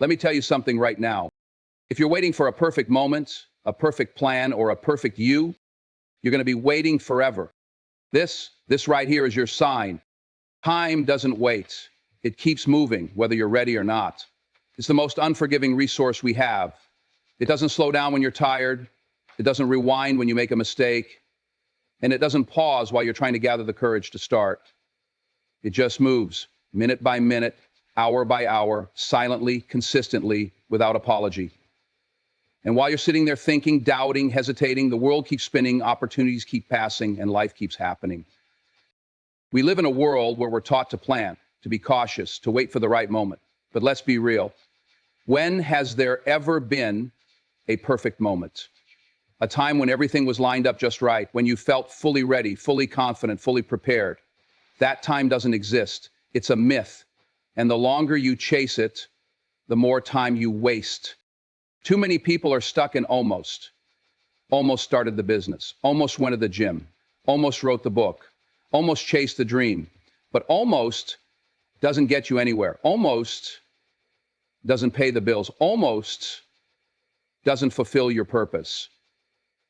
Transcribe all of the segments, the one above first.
Let me tell you something right now. If you're waiting for a perfect moment, a perfect plan, or a perfect you, you're going to be waiting forever. This right here is your sign. Time doesn't wait. It keeps moving, whether you're ready or not. It's the most unforgiving resource we have. It doesn't slow down when you're tired. It doesn't rewind when you make a mistake. And it doesn't pause while you're trying to gather the courage to start. It just moves, minute by minute, hour by hour, silently, consistently, without apology. And while you're sitting there thinking, doubting, hesitating, the world keeps spinning, opportunities keep passing, and life keeps happening. We live in a world where we're taught to plan, to be cautious, to wait for the right moment. But let's be real. When has there ever been a perfect moment? A time when everything was lined up just right, when you felt fully ready, fully confident, fully prepared. That time doesn't exist. It's a myth. And the longer you chase it, the more time you waste. Too many people are stuck in almost. Almost started the business, almost went to the gym, almost wrote the book, almost chased the dream. But almost doesn't get you anywhere. Almost doesn't pay the bills. Almost doesn't fulfill your purpose.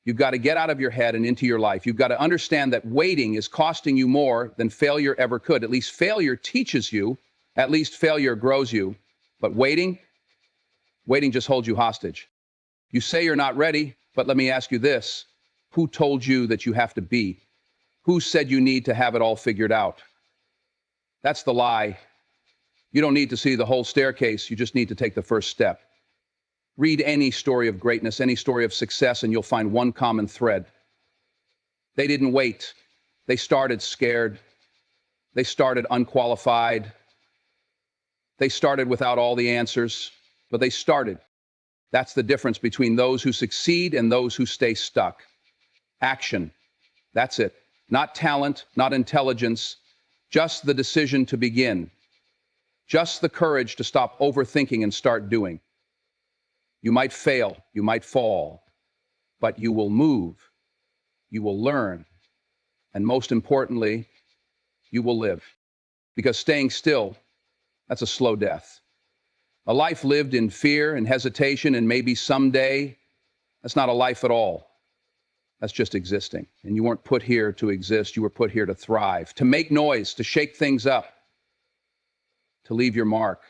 You've got to get out of your head and into your life. You've got to understand that waiting is costing you more than failure ever could. At least failure teaches you. At least failure grows you. But waiting just holds you hostage. You say you're not ready, but let me ask you this. Who told you that you have to be? Who said you need to have it all figured out? That's the lie. You don't need to see the whole staircase. You just need to take the first step. Read any story of greatness, any story of success, and you'll find one common thread. They didn't wait. They started scared. They started unqualified. They started without all the answers, but they started. That's the difference between those who succeed and those who stay stuck. Action. That's it. Not talent, not intelligence, just the decision to begin. Just the courage to stop overthinking and start doing. You might fail, you might fall, but you will move, you will learn, and most importantly, you will live. Because staying still, that's a slow death. A life lived in fear and hesitation and maybe someday, that's not a life at all. That's just existing. And you weren't put here to exist, you were put here to thrive, to make noise, to shake things up, to leave your mark.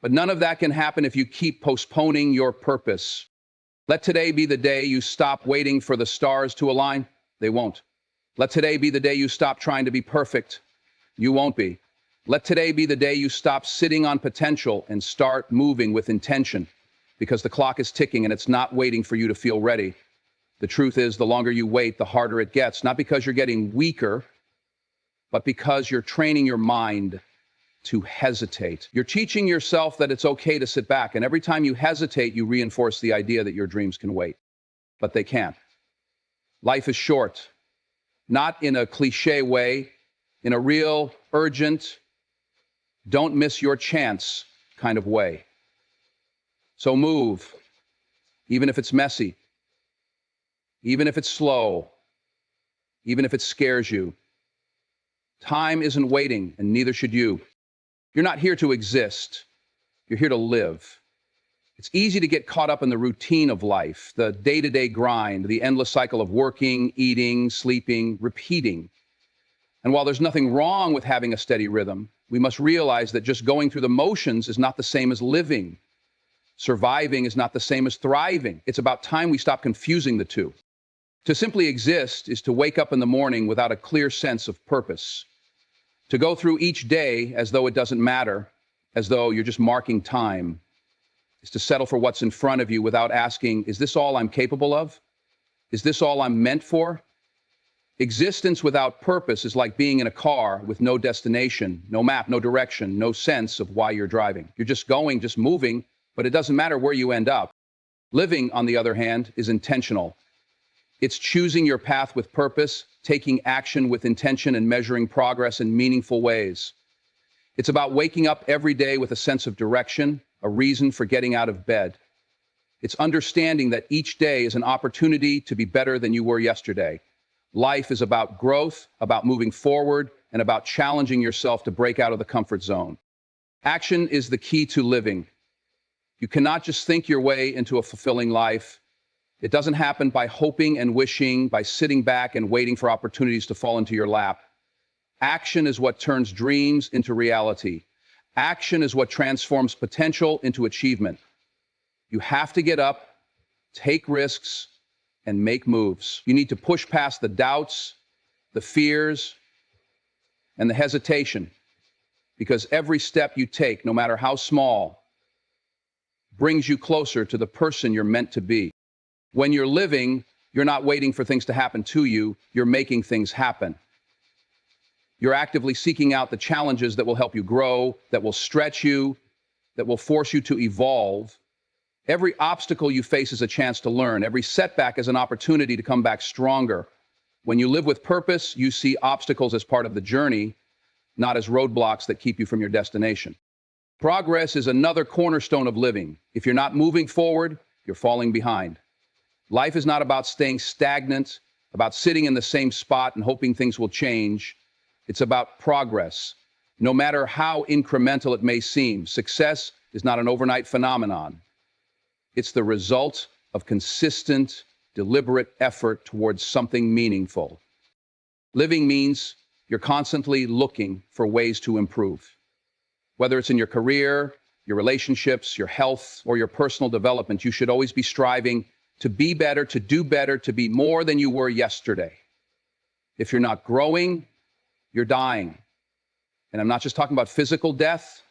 But none of that can happen if you keep postponing your purpose. Let today be the day you stop waiting for the stars to align. They won't. Let today be the day you stop trying to be perfect. You won't be. Let today be the day you stop sitting on potential and start moving with intention, because the clock is ticking and it's not waiting for you to feel ready. The truth is, the longer you wait, the harder it gets, not because you're getting weaker, but because you're training your mind to hesitate. You're teaching yourself that it's okay to sit back, and every time you hesitate, you reinforce the idea that your dreams can wait. But they can't. Life is short, not in a cliche way, in a real, urgent, don't miss your chance kind of way. So move, even if it's messy, even if it's slow, even if it scares you. Time isn't waiting, and neither should you. You're not here to exist. You're here to live. It's easy to get caught up in the routine of life, the day-to-day grind, the endless cycle of working, eating, sleeping, repeating. And while there's nothing wrong with having a steady rhythm, we must realize that just going through the motions is not the same as living. Surviving is not the same as thriving. It's about time we stop confusing the two. To simply exist is to wake up in the morning without a clear sense of purpose. To go through each day as though it doesn't matter, as though you're just marking time, is to settle for what's in front of you without asking, is this all I'm capable of? Is this all I'm meant for? Existence without purpose is like being in a car with no destination, no map, no direction, no sense of why you're driving. You're just going, just moving, but it doesn't matter where you end up. Living, on the other hand, is intentional. It's choosing your path with purpose, taking action with intention, and measuring progress in meaningful ways. It's about waking up every day with a sense of direction, a reason for getting out of bed. It's understanding that each day is an opportunity to be better than you were yesterday. Life is about growth, about moving forward, and about challenging yourself to break out of the comfort zone. Action is the key to living. You cannot just think your way into a fulfilling life. It doesn't happen by hoping and wishing, by sitting back and waiting for opportunities to fall into your lap. Action is what turns dreams into reality. Action is what transforms potential into achievement. You have to get up, take risks, and make moves. You need to push past the doubts, the fears, and the hesitation, because every step you take, no matter how small, brings you closer to the person you're meant to be. When you're living, you're not waiting for things to happen to you, you're making things happen. You're actively seeking out the challenges that will help you grow, that will stretch you, that will force you to evolve. Every obstacle you face is a chance to learn. Every setback is an opportunity to come back stronger. When you live with purpose, you see obstacles as part of the journey, not as roadblocks that keep you from your destination. Progress is another cornerstone of living. If you're not moving forward, you're falling behind. Life is not about staying stagnant, about sitting in the same spot and hoping things will change. It's about progress. No matter how incremental it may seem, success is not an overnight phenomenon. It's the result of consistent, deliberate effort towards something meaningful. Living means you're constantly looking for ways to improve. Whether it's in your career, your relationships, your health, or your personal development, you should always be striving to be better, to do better, to be more than you were yesterday. If you're not growing, you're dying. And I'm not just talking about physical death.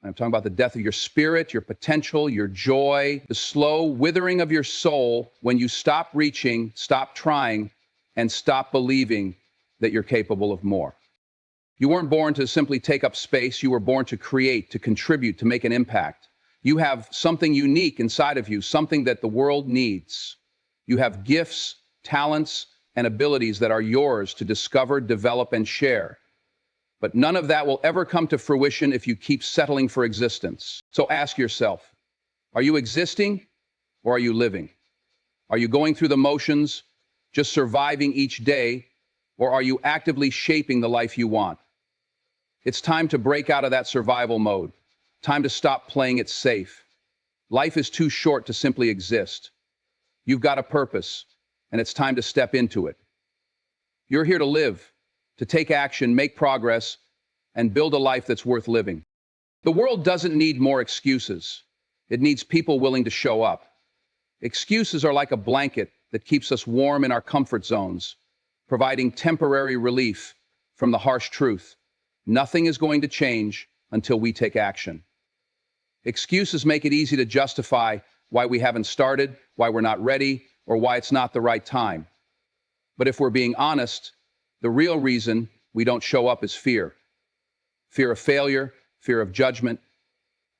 I'm talking about the death of your spirit, your potential, your joy, the slow withering of your soul when you stop reaching, stop trying, and stop believing that you're capable of more. You weren't born to simply take up space. You were born to create, to contribute, to make an impact. You have something unique inside of you, something that the world needs. You have gifts, talents, and abilities that are yours to discover, develop, and share. But none of that will ever come to fruition if you keep settling for existence. So ask yourself, are you existing or are you living? Are you going through the motions, just surviving each day, or are you actively shaping the life you want? It's time to break out of that survival mode. Time to stop playing it safe. Life is too short to simply exist. You've got a purpose, and it's time to step into it. You're here to live, to take action, make progress, and build a life that's worth living. The world doesn't need more excuses. It needs people willing to show up. Excuses are like a blanket that keeps us warm in our comfort zones, providing temporary relief from the harsh truth. Nothing is going to change until we take action. Excuses make it easy to justify why we haven't started, why we're not ready, or why it's not the right time. But if we're being honest, the real reason we don't show up is fear. Fear of failure, fear of judgment,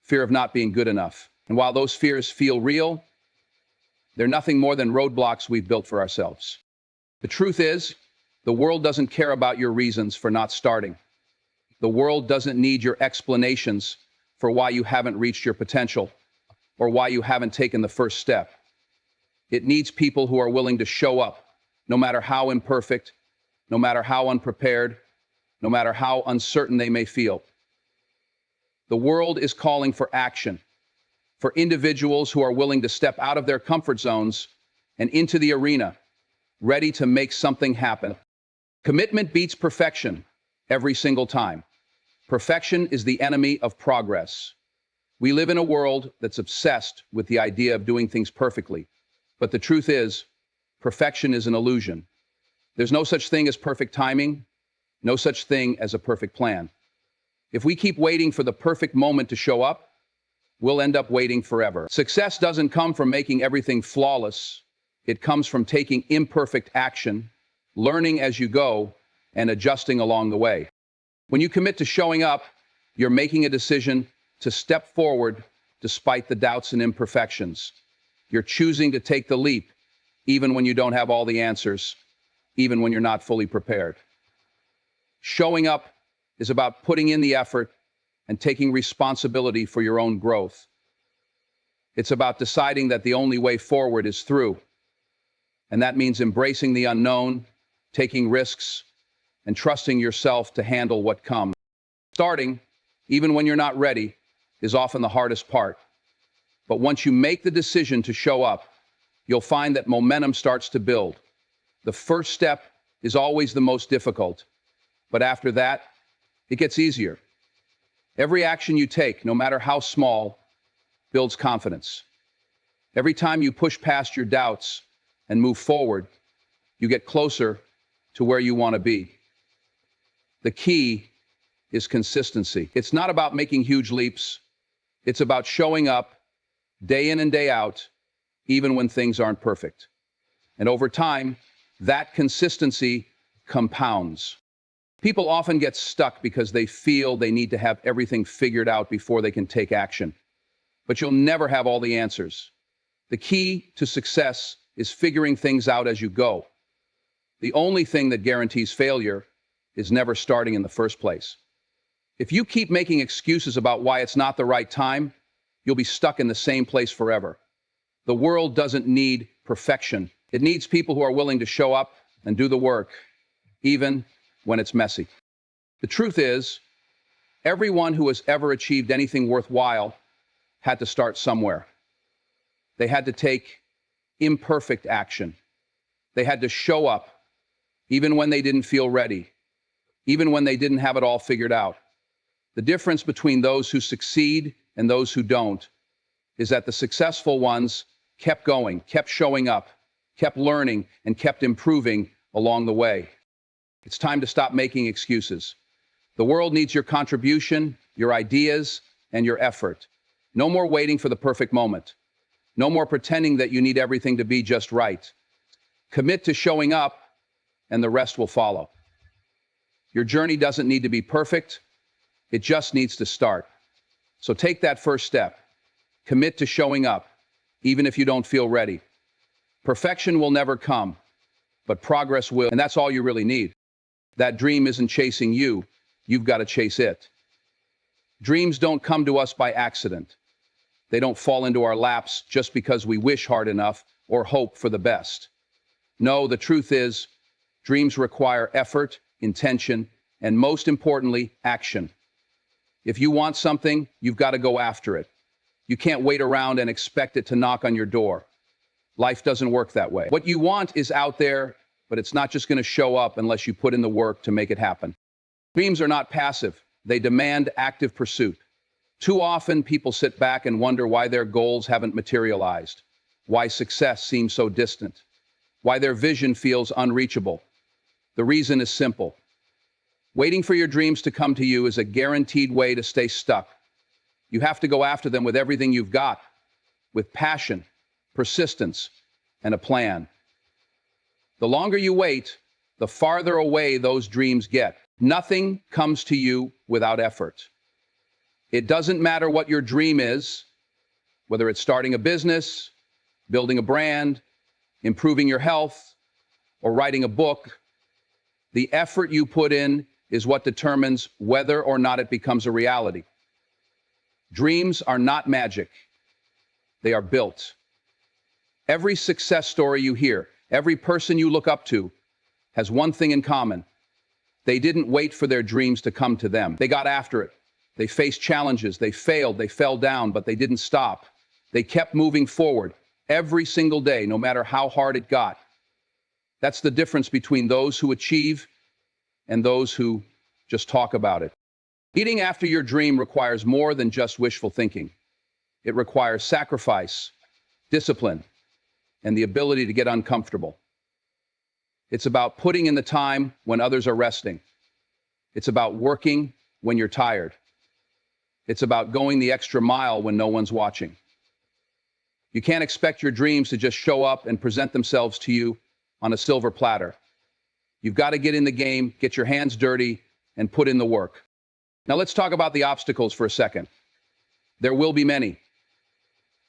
fear of not being good enough. And while those fears feel real, they're nothing more than roadblocks we've built for ourselves. The truth is, the world doesn't care about your reasons for not starting. The world doesn't need your explanations for why you haven't reached your potential or why you haven't taken the first step. It needs people who are willing to show up, no matter how imperfect, no matter how unprepared, no matter how uncertain they may feel. The world is calling for action, for individuals who are willing to step out of their comfort zones and into the arena, ready to make something happen. Commitment beats perfection every single time. Perfection is the enemy of progress. We live in a world that's obsessed with the idea of doing things perfectly. But the truth is, perfection is an illusion. There's no such thing as perfect timing, no such thing as a perfect plan. If we keep waiting for the perfect moment to show up, we'll end up waiting forever. Success doesn't come from making everything flawless. It comes from taking imperfect action, learning as you go, and adjusting along the way. When you commit to showing up, you're making a decision to step forward despite the doubts and imperfections. You're choosing to take the leap, even when you don't have all the answers, even when you're not fully prepared. Showing up is about putting in the effort and taking responsibility for your own growth. It's about deciding that the only way forward is through. And that means embracing the unknown, taking risks, and trusting yourself to handle what comes. Starting even when you're not ready, is often the hardest part. But once you make the decision to show up, you'll find that momentum starts to build. The first step is always the most difficult, but after that, it gets easier. Every action you take, no matter how small, builds confidence. Every time you push past your doubts and move forward, you get closer to where you want to be. The key is consistency. It's not about making huge leaps. It's about showing up day in and day out, even when things aren't perfect. And over time, that consistency compounds. People often get stuck because they feel they need to have everything figured out before they can take action. But you'll never have all the answers. The key to success is figuring things out as you go. The only thing that guarantees failure is never starting in the first place. If you keep making excuses about why it's not the right time, you'll be stuck in the same place forever. The world doesn't need perfection. It needs people who are willing to show up and do the work, even when it's messy. The truth is, everyone who has ever achieved anything worthwhile had to start somewhere. They had to take imperfect action. They had to show up, even when they didn't feel ready, even when they didn't have it all figured out. The difference between those who succeed and those who don't is that the successful ones kept going, kept showing up, kept learning, and kept improving along the way. It's time to stop making excuses. The world needs your contribution, your ideas, and your effort. No more waiting for the perfect moment. No more pretending that you need everything to be just right. Commit to showing up, and the rest will follow. Your journey doesn't need to be perfect. It just needs to start. So take that first step. Commit to showing up, even if you don't feel ready. Perfection will never come, but progress will, and that's all you really need. That dream isn't chasing you. You've got to chase it. Dreams don't come to us by accident. They don't fall into our laps just because we wish hard enough or hope for the best. No, the truth is, dreams require effort, intention, and most importantly, action. If you want something, you've got to go after it. You can't wait around and expect it to knock on your door. Life doesn't work that way. What you want is out there, but it's not just going to show up unless you put in the work to make it happen. Dreams are not passive. They demand active pursuit. Too often, people sit back and wonder why their goals haven't materialized, why success seems so distant, why their vision feels unreachable. The reason is simple. Waiting for your dreams to come to you is a guaranteed way to stay stuck. You have to go after them with everything you've got, with passion, persistence, and a plan. The longer you wait, the farther away those dreams get. Nothing comes to you without effort. It doesn't matter what your dream is, whether it's starting a business, building a brand, improving your health, or writing a book. The effort you put in is what determines whether or not it becomes a reality. Dreams are not magic. They are built. Every success story you hear, every person you look up to, has one thing in common. They didn't wait for their dreams to come to them. They got after it. They faced challenges. They failed. They fell down, but they didn't stop. They kept moving forward every single day, no matter how hard it got. That's the difference between those who achieve and those who just talk about it. Eating after your dream requires more than just wishful thinking. It requires sacrifice, discipline, and the ability to get uncomfortable. It's about putting in the time when others are resting. It's about working when you're tired. It's about going the extra mile when no one's watching. You can't expect your dreams to just show up and present themselves to you on a silver platter. You've got to get in the game, get your hands dirty, and put in the work. Now let's talk about the obstacles for a second. There will be many.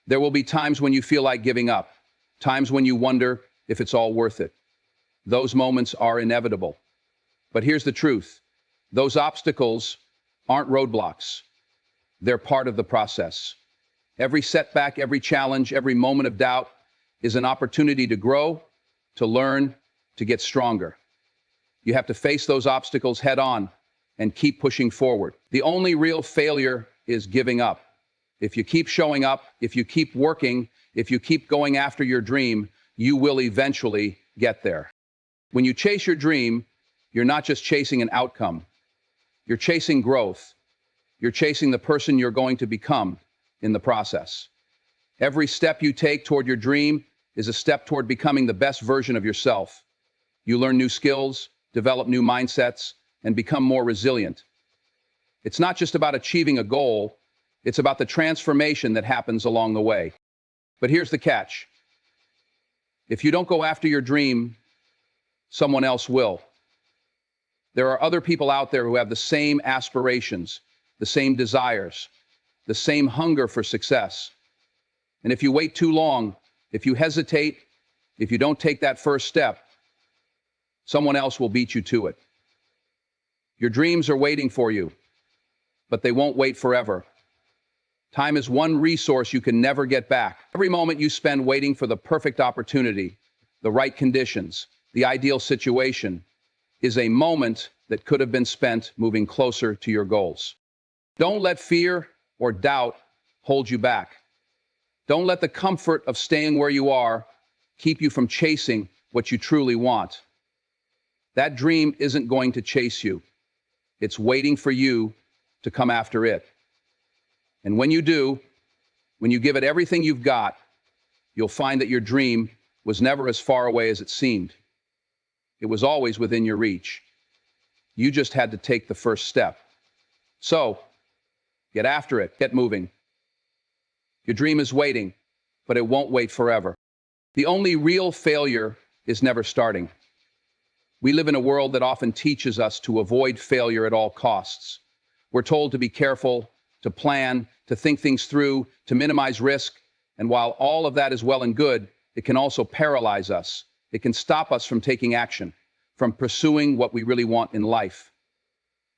There will be times when you feel like giving up, times when you wonder if it's all worth it. Those moments are inevitable. But here's the truth. Those obstacles aren't roadblocks. They're part of the process. Every setback, every challenge, every moment of doubt is an opportunity to grow, to learn, to get stronger. You have to face those obstacles head on and keep pushing forward. The only real failure is giving up. If you keep showing up, if you keep working, if you keep going after your dream, you will eventually get there. When you chase your dream, you're not just chasing an outcome. You're chasing growth. You're chasing the person you're going to become in the process. Every step you take toward your dream is a step toward becoming the best version of yourself. You learn new skills, develop new mindsets, and become more resilient. It's not just about achieving a goal, it's about the transformation that happens along the way. But here's the catch. If you don't go after your dream, someone else will. There are other people out there who have the same aspirations, the same desires, the same hunger for success. And if you wait too long, if you hesitate, if you don't take that first step, someone else will beat you to it. Your dreams are waiting for you, but they won't wait forever. Time is one resource you can never get back. Every moment you spend waiting for the perfect opportunity, the right conditions, the ideal situation, is a moment that could have been spent moving closer to your goals. Don't let fear or doubt hold you back. Don't let the comfort of staying where you are keep you from chasing what you truly want. That dream isn't going to chase you. It's waiting for you to come after it. And when you do, when you give it everything you've got, you'll find that your dream was never as far away as it seemed. It was always within your reach. You just had to take the first step. So, get after it, get moving. Your dream is waiting, but it won't wait forever. The only real failure is never starting. We live in a world that often teaches us to avoid failure at all costs. We're told to be careful, to plan, to think things through, to minimize risk. And while all of that is well and good, it can also paralyze us. It can stop us from taking action, from pursuing what we really want in life.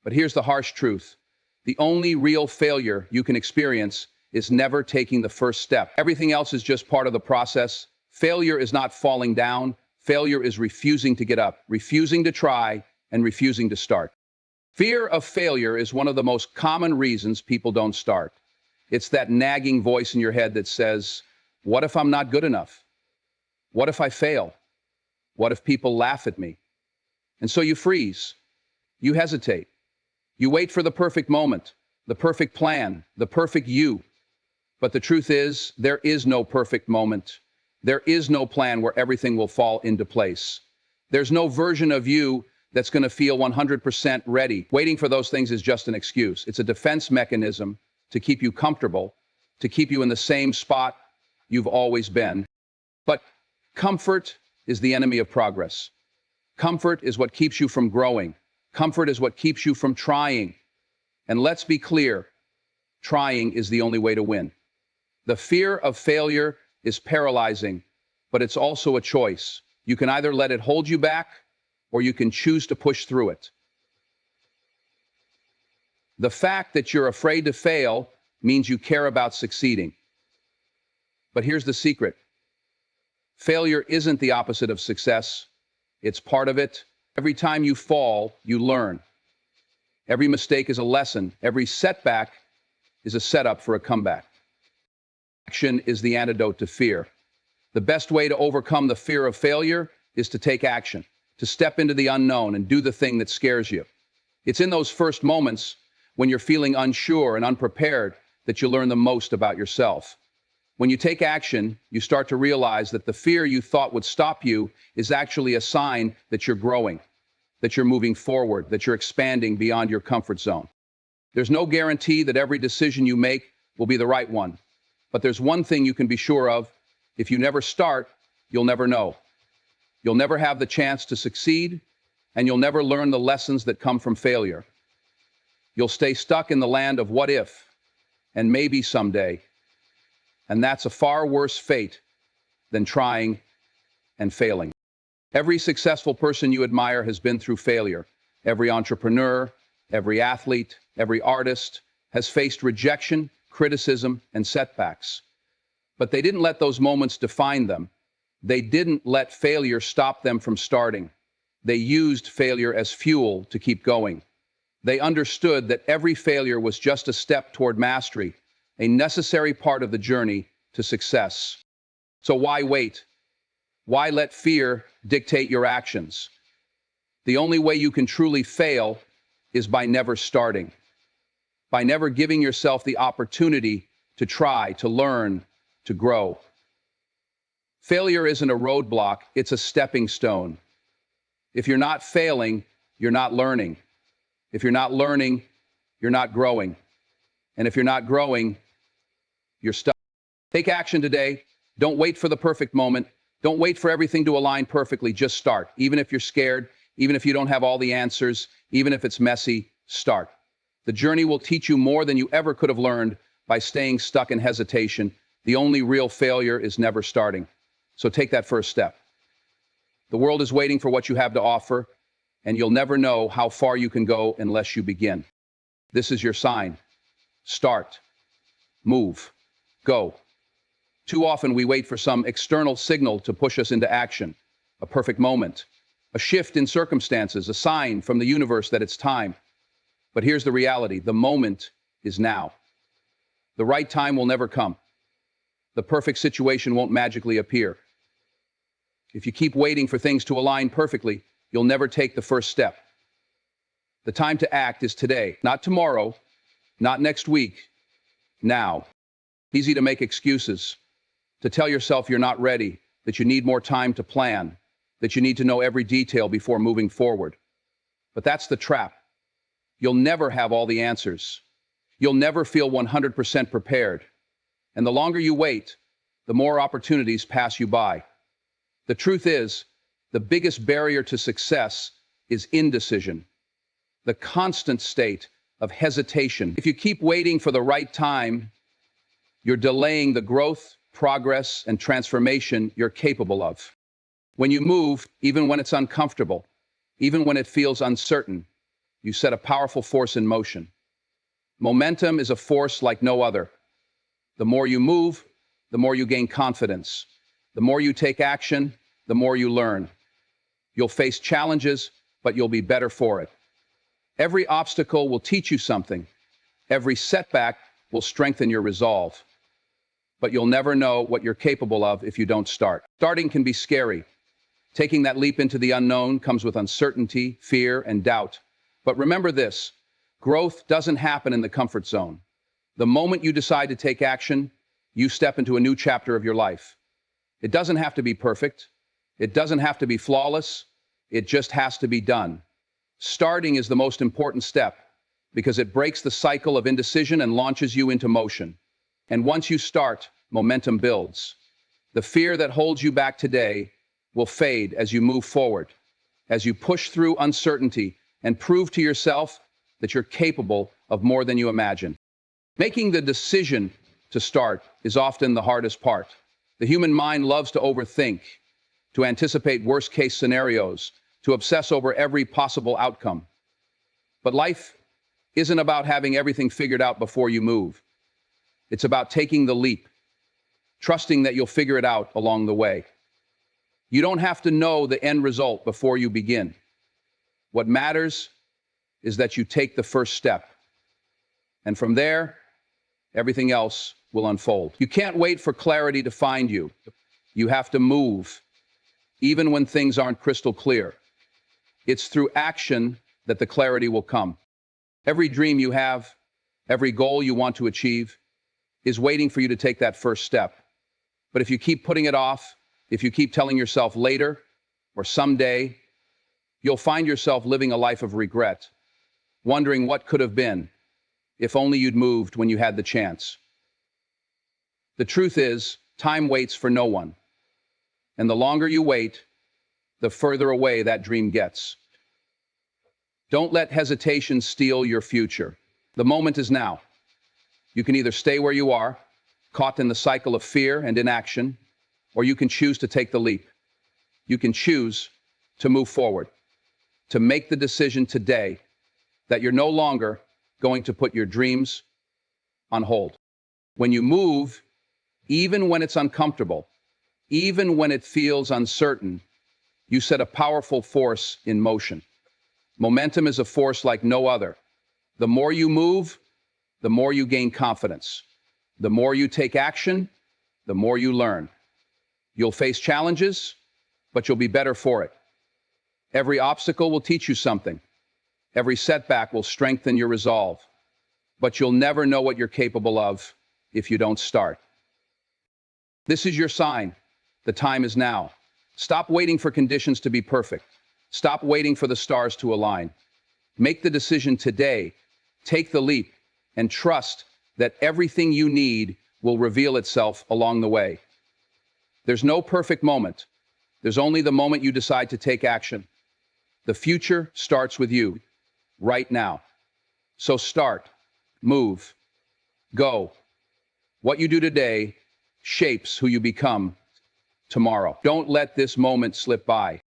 But here's the harsh truth. The only real failure you can experience is never taking the first step. Everything else is just part of the process. Failure is not falling down. Failure is refusing to get up, refusing to try, and refusing to start. Fear of failure is one of the most common reasons people don't start. It's that nagging voice in your head that says, what if I'm not good enough? What if I fail? What if people laugh at me? And so you freeze. You hesitate. You wait for the perfect moment, the perfect plan, the perfect you. But the truth is, there is no perfect moment. There is no plan where everything will fall into place. There's no version of you that's going to feel 100% ready. Waiting for those things is just an excuse. It's a defense mechanism to keep you comfortable, to keep you in the same spot you've always been. But comfort is the enemy of progress. Comfort is what keeps you from growing. Comfort is what keeps you from trying. And let's be clear, trying is the only way to win. The fear of failure is paralyzing, but it's also a choice. You can either let it hold you back, or you can choose to push through it. The fact that you're afraid to fail means you care about succeeding. But here's the secret. Failure isn't the opposite of success. It's part of it. Every time you fall, you learn. Every mistake is a lesson. Every setback is a setup for a comeback. Action is the antidote to fear. The best way to overcome the fear of failure is to take action, to step into the unknown and do the thing that scares you. It's in those first moments when you're feeling unsure and unprepared that you learn the most about yourself. When you take action, you start to realize that the fear you thought would stop you is actually a sign that you're growing, that you're moving forward, that you're expanding beyond your comfort zone. There's no guarantee that every decision you make will be the right one. But there's one thing you can be sure of. If you never start, you'll never know. You'll never have the chance to succeed, and you'll never learn the lessons that come from failure. You'll stay stuck in the land of what if, and maybe someday. And that's a far worse fate than trying and failing. Every successful person you admire has been through failure. Every entrepreneur, every athlete, every artist has faced rejection, criticism, and setbacks. But they didn't let those moments define them. They didn't let failure stop them from starting. They used failure as fuel to keep going. They understood that every failure was just a step toward mastery, a necessary part of the journey to success. So why wait? Why let fear dictate your actions? The only way you can truly fail is by never starting, by never giving yourself the opportunity to try, to learn, to grow. Failure isn't a roadblock, it's a stepping stone. If you're not failing, you're not learning. If you're not learning, you're not growing. And if you're not growing, you're stuck. Take action today. Don't wait for the perfect moment. Don't wait for everything to align perfectly. Just start. Even if you're scared, even if you don't have all the answers, even if it's messy, start. The journey will teach you more than you ever could have learned by staying stuck in hesitation. The only real failure is never starting. So take that first step. The world is waiting for what you have to offer, and you'll never know how far you can go unless you begin. This is your sign. Start. Move. Go. Too often we wait for some external signal to push us into action. A perfect moment, a shift in circumstances, a sign from the universe that it's time. But here's the reality. The moment is now. The right time will never come. The perfect situation won't magically appear. If you keep waiting for things to align perfectly, you'll never take the first step. The time to act is today, not tomorrow, not next week, now. Easy to make excuses, to tell yourself you're not ready, that you need more time to plan, that you need to know every detail before moving forward. But that's the trap. You'll never have all the answers. You'll never feel 100% prepared. And the longer you wait, the more opportunities pass you by. The truth is, the biggest barrier to success is indecision, the constant state of hesitation. If you keep waiting for the right time, you're delaying the growth, progress, and transformation you're capable of. When you move, even when it's uncomfortable, even when it feels uncertain, you set a powerful force in motion. Momentum is a force like no other. The more you move, the more you gain confidence. The more you take action, the more you learn. You'll face challenges, but you'll be better for it. Every obstacle will teach you something. Every setback will strengthen your resolve. But you'll never know what you're capable of if you don't start. Starting can be scary. Taking that leap into the unknown comes with uncertainty, fear, and doubt. But remember this, growth doesn't happen in the comfort zone. The moment you decide to take action, you step into a new chapter of your life. It doesn't have to be perfect. It doesn't have to be flawless. It just has to be done. Starting is the most important step because it breaks the cycle of indecision and launches you into motion. And once you start, momentum builds. The fear that holds you back today will fade as you move forward, as you push through uncertainty and prove to yourself that you're capable of more than you imagine. Making the decision to start is often the hardest part. The human mind loves to overthink, to anticipate worst-case scenarios, to obsess over every possible outcome. But life isn't about having everything figured out before you move. It's about taking the leap, trusting that you'll figure it out along the way. You don't have to know the end result before you begin. What matters is that you take the first step. And from there, everything else will unfold. You can't wait for clarity to find you. You have to move, even when things aren't crystal clear. It's through action that the clarity will come. Every dream you have, every goal you want to achieve, is waiting for you to take that first step. But if you keep putting it off, if you keep telling yourself later or someday, you'll find yourself living a life of regret, wondering what could have been if only you'd moved when you had the chance. The truth is, time waits for no one. And the longer you wait, the further away that dream gets. Don't let hesitation steal your future. The moment is now. You can either stay where you are, caught in the cycle of fear and inaction, or you can choose to take the leap. You can choose to move forward, to make the decision today that you're no longer going to put your dreams on hold. When you move, even when it's uncomfortable, even when it feels uncertain, you set a powerful force in motion. Momentum is a force like no other. The more you move, the more you gain confidence. The more you take action, the more you learn. You'll face challenges, but you'll be better for it. Every obstacle will teach you something. Every setback will strengthen your resolve. But you'll never know what you're capable of if you don't start. This is your sign. The time is now. Stop waiting for conditions to be perfect. Stop waiting for the stars to align. Make the decision today. Take the leap and trust that everything you need will reveal itself along the way. There's no perfect moment. There's only the moment you decide to take action. The future starts with you, right now. So start, move, go. What you do today shapes who you become tomorrow. Don't let this moment slip by.